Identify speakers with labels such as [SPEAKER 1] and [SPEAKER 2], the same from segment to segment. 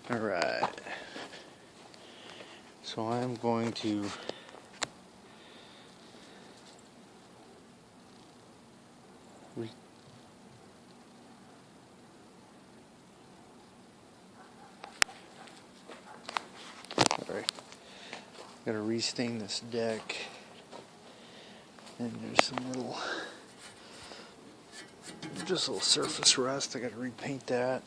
[SPEAKER 1] Alright, so I'm going to gotta restain this deck, and there's some little, just a little surface rust. I gotta repaint that.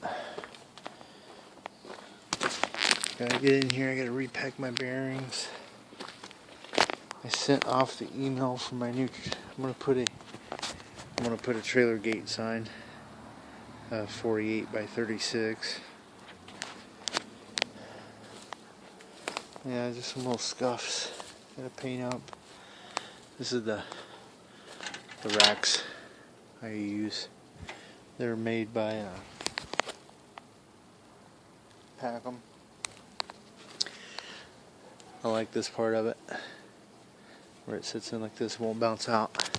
[SPEAKER 1] Gotta get in here, I gotta repack my bearings. I sent off the email for my new, I'm gonna put a trailer gate sign, 48 by 36. Yeah, just some little scuffs. Gotta paint up. This is the racks I use. They're made by Packham. I like this part of it, where it sits in like this, won't bounce out.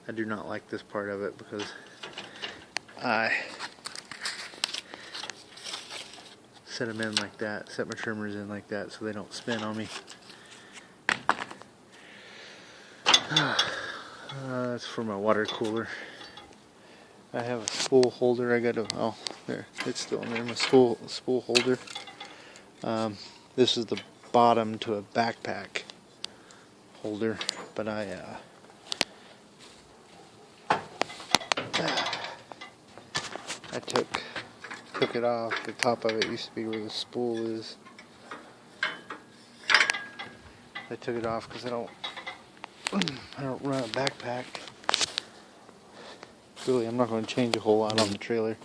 [SPEAKER 1] I do not like this part of it because I set them in like that, set my trimmers in like that so they don't spin on me. That's for my water cooler. I have a spool holder. I got oh, there, it's still in there, my spool holder. This is the bottom to a backpack holder, but I took it off. The top of it used to be where the spool is. I took it off because I don't run a backpack. Really, I'm not going to change a whole lot on the trailer.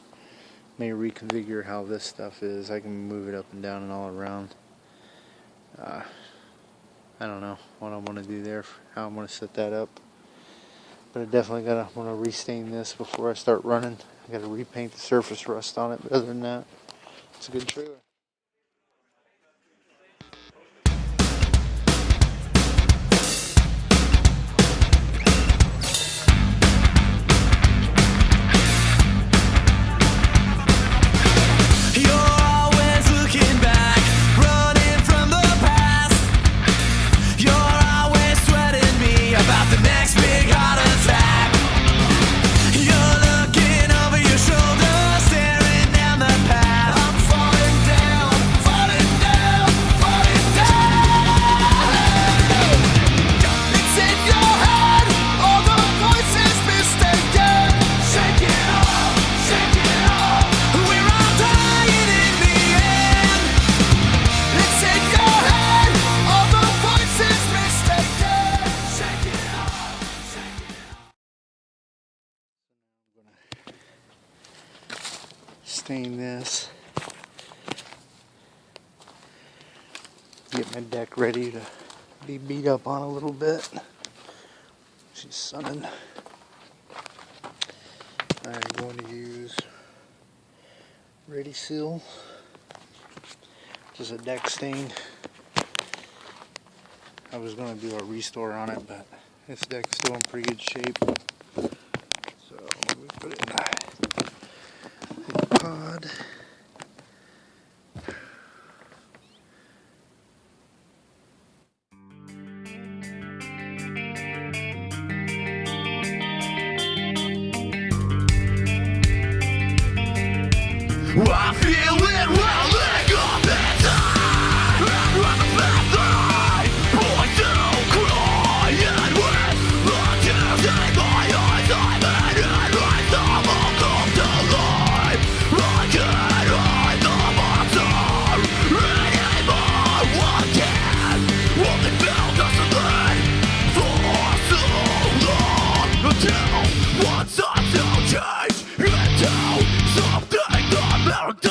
[SPEAKER 1] May reconfigure how this stuff is. I can move it up and down and all around. I don't know what I'm going to do there, how I'm going to set that up. But I definitely want to restain this before I start running. I got to repaint the surface rust on it, but other than that, it's a good trailer. Stain this, get my deck ready to be beat up on a little bit. She's sunning. I'm going to use Ready Seal, just a deck stain. I was going to do a restore on it, but this deck's still in pretty good shape. So we put it in a pod.
[SPEAKER 2] I feel it welling up inside. I'm the best I point to cry, and with the tears in my eyes, I'm in my stomach comes to life. I can't hide the monster anymore. One can only build us a land for so long, until one starts to change into something American.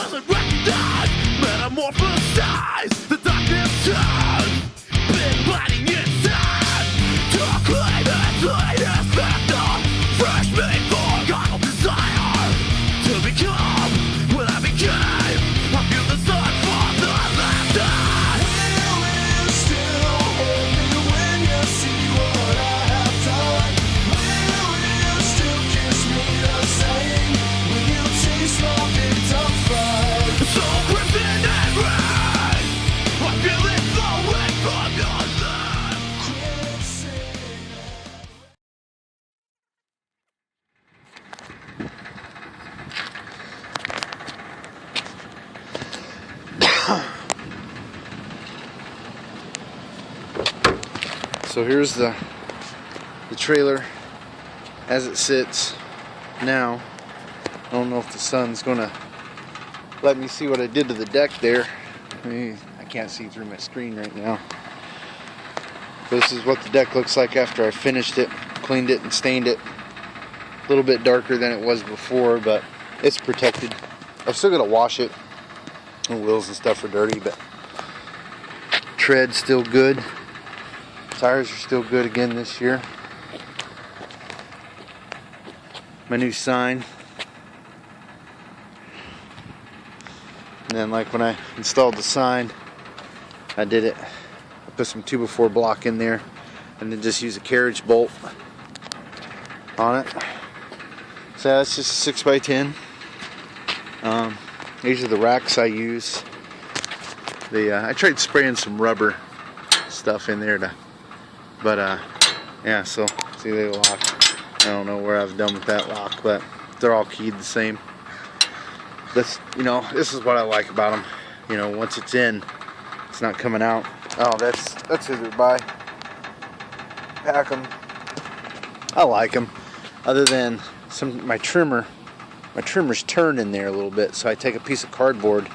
[SPEAKER 1] So here's the trailer as it sits now. I don't know if the sun's gonna let me see what I did to the deck there. I can't see through my screen right now. This is what the deck looks like after I finished it, cleaned it and stained it. A little bit darker than it was before, but it's protected. I'm still gonna wash it. The wheels and stuff are dirty, but tread's still good. Tires are still good again this year. My new sign. And then like when I installed the sign, I did it. I put some 2x4 block in there and then just use a carriage bolt on it. So that's just a 6x10. These are the racks I use. I tried spraying some rubber stuff in there yeah, so see they lock. I don't know where I've done with that lock, but they're all keyed the same. That's, this is what I like about them. Once it's in, it's not coming out. Oh, that's who they're by. Pack them. I like them. Other than my trimmer's turned in there a little bit, so I take a piece of cardboard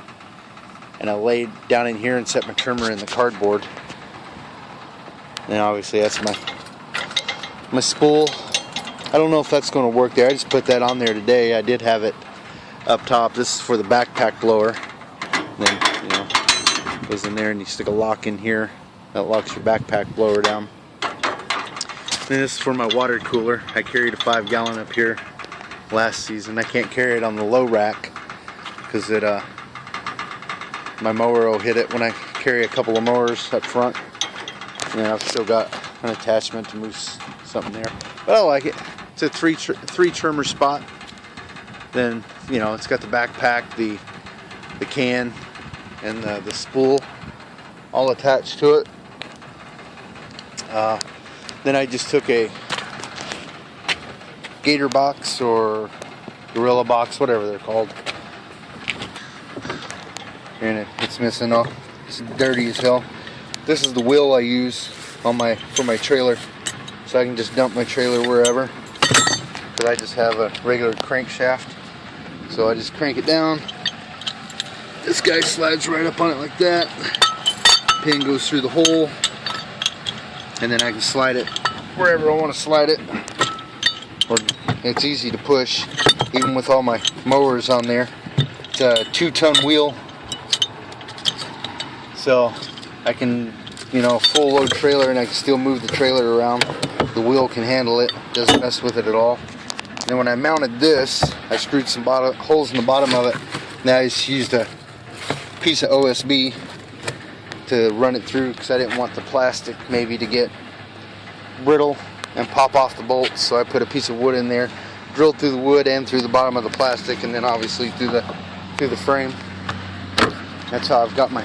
[SPEAKER 1] and I lay down in here and set my trimmer in the cardboard. And obviously that's my spool. I don't know if that's going to work there. I just put that on there today. I did have it up top. This is for the backpack blower. And then, goes in there and you stick a lock in here. That locks your backpack blower down. And this is for my water cooler. I carried a 5-gallon up here last season. I can't carry it on the low rack because my mower will hit it when I carry a couple of mowers up front. And then I've still got an attachment to move something there. But I like it. It's a three trimmer spot. Then it's got the backpack, the can, and the spool all attached to it. Then I just took a gator box or gorilla box, whatever they're called, and it's missing off. It's dirty as hell. This is the wheel I use for my trailer, so I can just dump my trailer wherever. But I just have a regular crankshaft, so I just crank it down. This guy slides right up on it like that. Pin goes through the hole, and then I can slide it wherever I want to slide it. Or it's easy to push, even with all my mowers on there. It's a 2-ton wheel, so I can, full load trailer, and I can still move the trailer around. The wheel can handle it, doesn't mess with it at all. And then when I mounted this, I screwed some holes in the bottom of it. Now I just used a piece of OSB to run it through because I didn't want the plastic maybe to get brittle and pop off the bolts. So I put a piece of wood in there, drilled through the wood and through the bottom of the plastic, and then obviously through the frame. That's how I've got my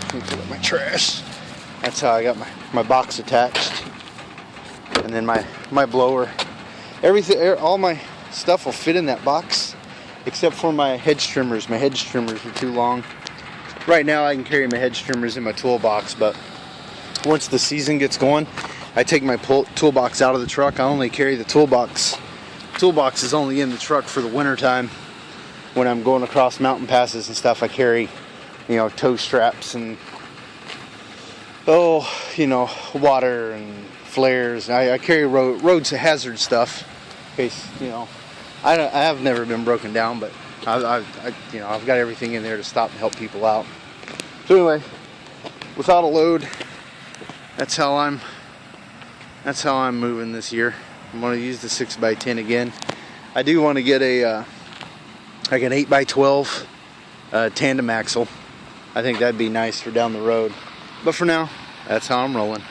[SPEAKER 1] trash. That's how I got my box attached. And then my blower. Everything, all my stuff will fit in that box except for my hedge trimmers. My hedge trimmers are too long. Right now I can carry my hedge trimmers in my toolbox, but once the season gets going, I take my toolbox out of the truck. I only carry the toolbox. Toolbox is only in the truck for the winter time. When I'm going across mountain passes and stuff, I carry, tow straps and water and flares. I carry roads hazard stuff in case, I have never been broken down, but I've got everything in there to stop and help people out. So anyway, without a load, that's how I'm moving this year. I'm going to use the 6x10 again. I do want to get like an 8x12 tandem axle. I think that'd be nice for down the road. But for now, that's how I'm rolling.